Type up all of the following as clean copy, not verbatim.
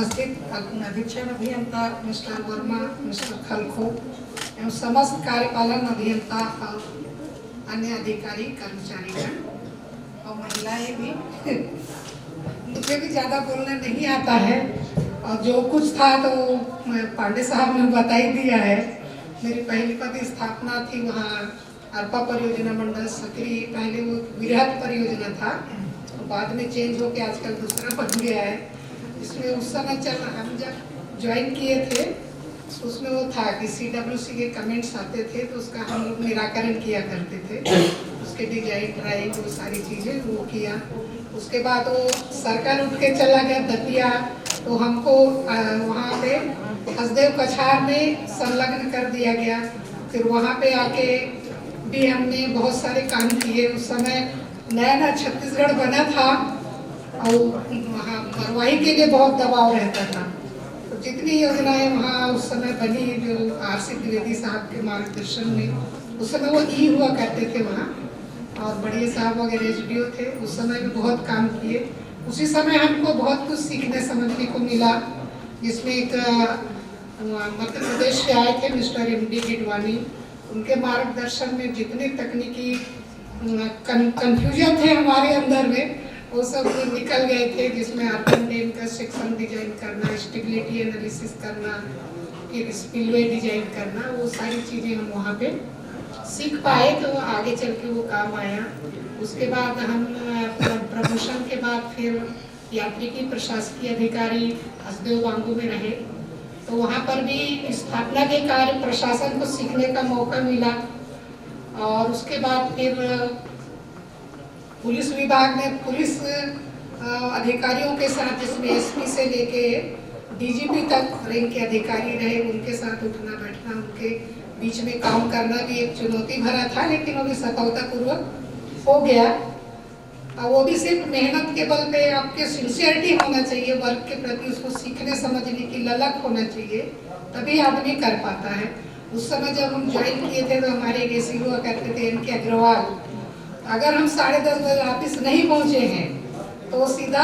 उपस्थित अधीक्षण अभियंता मिस्टर वर्मा, मिस्टर खलखो एवं समस्त कार्यपालन अभियंता और अन्य अधिकारी कर्मचारीगण और महिलाएं भी मुझे भी ज़्यादा बोलना नहीं आता है और जो कुछ था तो पांडे साहब ने बता ही दिया है। मेरी पहली पद स्थापना थी वहाँ अरपा परियोजना मंडल सक्रिय, पहले वो विरहत परियोजना था, तो बाद में चेंज होके आजकल दूसरा बन गया है। इसमें उस समय हम जब ज्वाइन किए थे उसमें वो था कि CWC के कमेंट्स आते थे तो उसका हम लोग निराकरण किया करते थे, उसके डिजाइन ड्राइंग वो सारी चीज़ें वो किया। उसके बाद वो सर्कल उठ के चला गया दतिया, तो हमको वहाँ पे हसदेव कछार में संलग्न कर दिया गया। फिर वहाँ पे आके भी हमने बहुत सारे काम किए। उस समय नया छत्तीसगढ़ बना था और वहाँ मरवाही के लिए बहुत दबाव रहता था, तो जितनी योजनाएं वहाँ उस समय बनी जो RC द्विवेदी साहब के मार्गदर्शन में, उस समय वो हुआ करते थे वहाँ, और बढ़िया साहब वगैरह SDO थे, उस समय में बहुत काम किए। उसी समय हमको बहुत कुछ सीखने समझने को मिला, जिसमें एक मध्य प्रदेश से आए थे मिस्टर MD गिडवानी, उनके मार्गदर्शन में जितने तकनीकी कंफ्यूजन थे हमारे अंदर में वो सब निकल गए थे, जिसमें अर्बन डैम का सेक्शन डिजाइन करना, स्टेबिलिटी एनालिसिस करना, फिर स्पिलवे डिजाइन करना, वो सारी चीज़ें हम वहाँ पे सीख पाए, तो आगे चल के वो काम आया। उसके बाद हम प्रमोशन के बाद फिर यात्रिकी प्रशासकीय अधिकारी हसदेव बांगू में रहे, तो वहाँ पर भी स्थापना के कार्य प्रशासन को सीखने का मौका मिला। और उसके बाद फिर पुलिस विभाग में पुलिस अधिकारियों के साथ, जिसमें SP से लेके DGP तक रैंक के अधिकारी रहे, उनके साथ उठना बैठना, उनके बीच में काम करना भी एक चुनौती भरा था, लेकिन वो भी सफलतापूर्वक हो गया। और वो भी सिर्फ मेहनत के बल पे, आपके सिंसियरिटी होना चाहिए वर्क के प्रति, उसको सीखने समझने की ललक होना चाहिए, तभी आदमी कर पाता है। उस समय जब हम ज्वाइन किए थे तो हमारे एक AC हुआ करते थे NK अग्रवाल, अगर हम 10:30 बजे ऑफिस नहीं पहुंचे हैं तो सीधा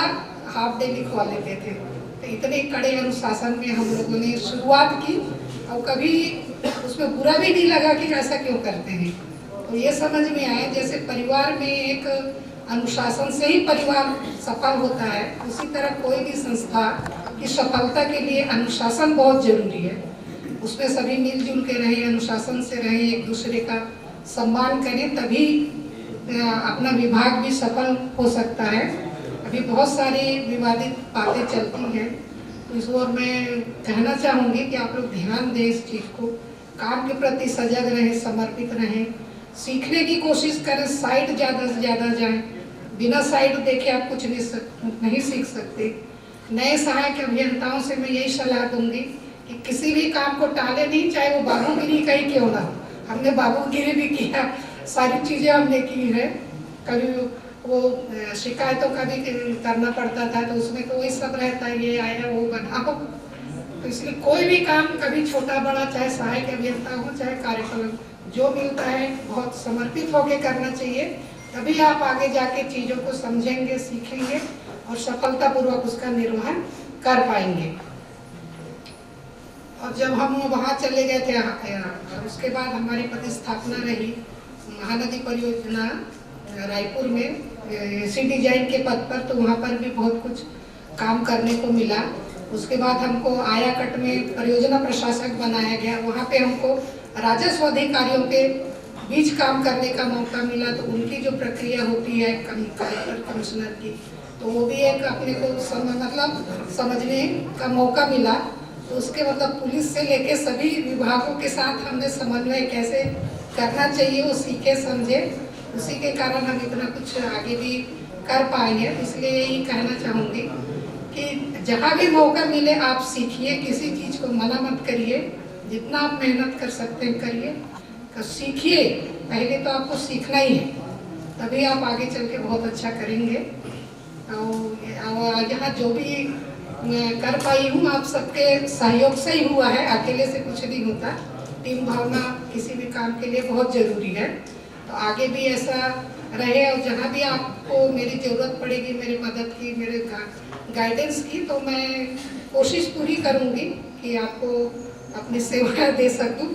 हाफ डे लिखवा लेते थे। तो इतने कड़े अनुशासन में हम लोगों ने शुरुआत की और कभी उसमें बुरा भी नहीं लगा कि ऐसा क्यों करते हैं। तो ये समझ में आया जैसे परिवार में एक अनुशासन से ही परिवार सफल होता है, उसी तरह कोई भी संस्था की सफलता के लिए अनुशासन बहुत जरूरी है। उसमें सभी मिलजुल के रहें, अनुशासन से रहें, एक दूसरे का सम्मान करें, तभी अपना विभाग भी सफल हो सकता है। अभी बहुत सारी विवादित बातें चलती हैं, तो इस ओर मैं कहना चाहूँगी कि आप लोग ध्यान दें इस चीज़ को, काम के प्रति सजग रहें, समर्पित रहें, सीखने की कोशिश करें, साइट ज़्यादा से ज़्यादा जाएं। बिना साइट देखे आप कुछ नहीं सीख सकते। नए सहायक अभियंताओं से मैं यही सलाह दूंगी कि किसी भी काम को टाले नहीं, चाहे वो बाबूगिरी का ही क्यों ना हो। हमने बाबूगिरी भी किया, सारी चीज़ें हमने की है। कभी वो शिकायतों का भी करना पड़ता था, तो उसमें तो वही सब रहता है, ये आया वो बनाओ। तो इसलिए कोई भी काम कभी छोटा बड़ा, चाहे सहायक अभियंता हो चाहे कार्यपालन, जो मिलता है बहुत समर्पित होकर करना चाहिए, तभी आप आगे जाके चीज़ों को समझेंगे, सीखेंगे और सफलतापूर्वक उसका निर्वहन कर पाएंगे। और जब हम वहाँ चले गए थे उसके बाद हमारी पदस्थापना रही महानदी परियोजना रायपुर में AC डिजाइन के पद पर, तो वहाँ पर भी बहुत कुछ काम करने को मिला। उसके बाद हमको आयाकट में परियोजना प्रशासक बनाया गया, वहाँ पे हमको राजस्व अधिकारियों के बीच काम करने का मौका मिला। तो उनकी जो प्रक्रिया होती है कलेक्टर कमिश्नर की, तो वो भी एक अपने को समझने का मौका मिला। तो उसके मतलब पुलिस से लेके सभी विभागों के साथ हमने समन्वय कैसे करना चाहिए वो सीखे समझे, उसी के कारण हम इतना कुछ आगे भी कर पाएंगे। इसलिए यही कहना चाहूँगी कि जहाँ भी मौका मिले आप सीखिए, किसी चीज़ को मना मत करिए, जितना आप मेहनत कर सकते हैं करिए, सीखिए। पहले तो आपको सीखना ही है, तभी आप आगे चल के बहुत अच्छा करेंगे। और यहाँ जो भी कर पाई हूँ आप सबके सहयोग से ही हुआ है, अकेले से कुछ नहीं होता। टीम भावना किसी भी काम के लिए बहुत ज़रूरी है, तो आगे भी ऐसा रहे। और जहाँ भी आपको मेरी ज़रूरत पड़ेगी, मेरी मदद की, मेरे गाइडेंस की, तो मैं कोशिश पूरी करूंगी कि आपको अपनी सेवाएं दे सकूं।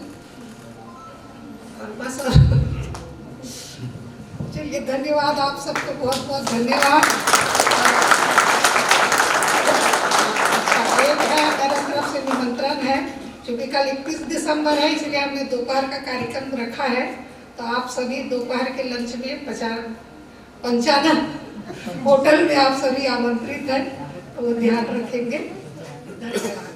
और बस चलिए, धन्यवाद आप सबको, बहुत बहुत धन्यवाद। एक है मेरे तरफ से निमंत्रण है, क्योंकि कल 21 दिसंबर है, इसलिए हमने दोपहर का कार्यक्रम रखा है। तो आप सभी दोपहर के लंच में पंचानन होटल में आप सभी आमंत्रित हैं, तो ध्यान रखेंगे। धन्यवाद।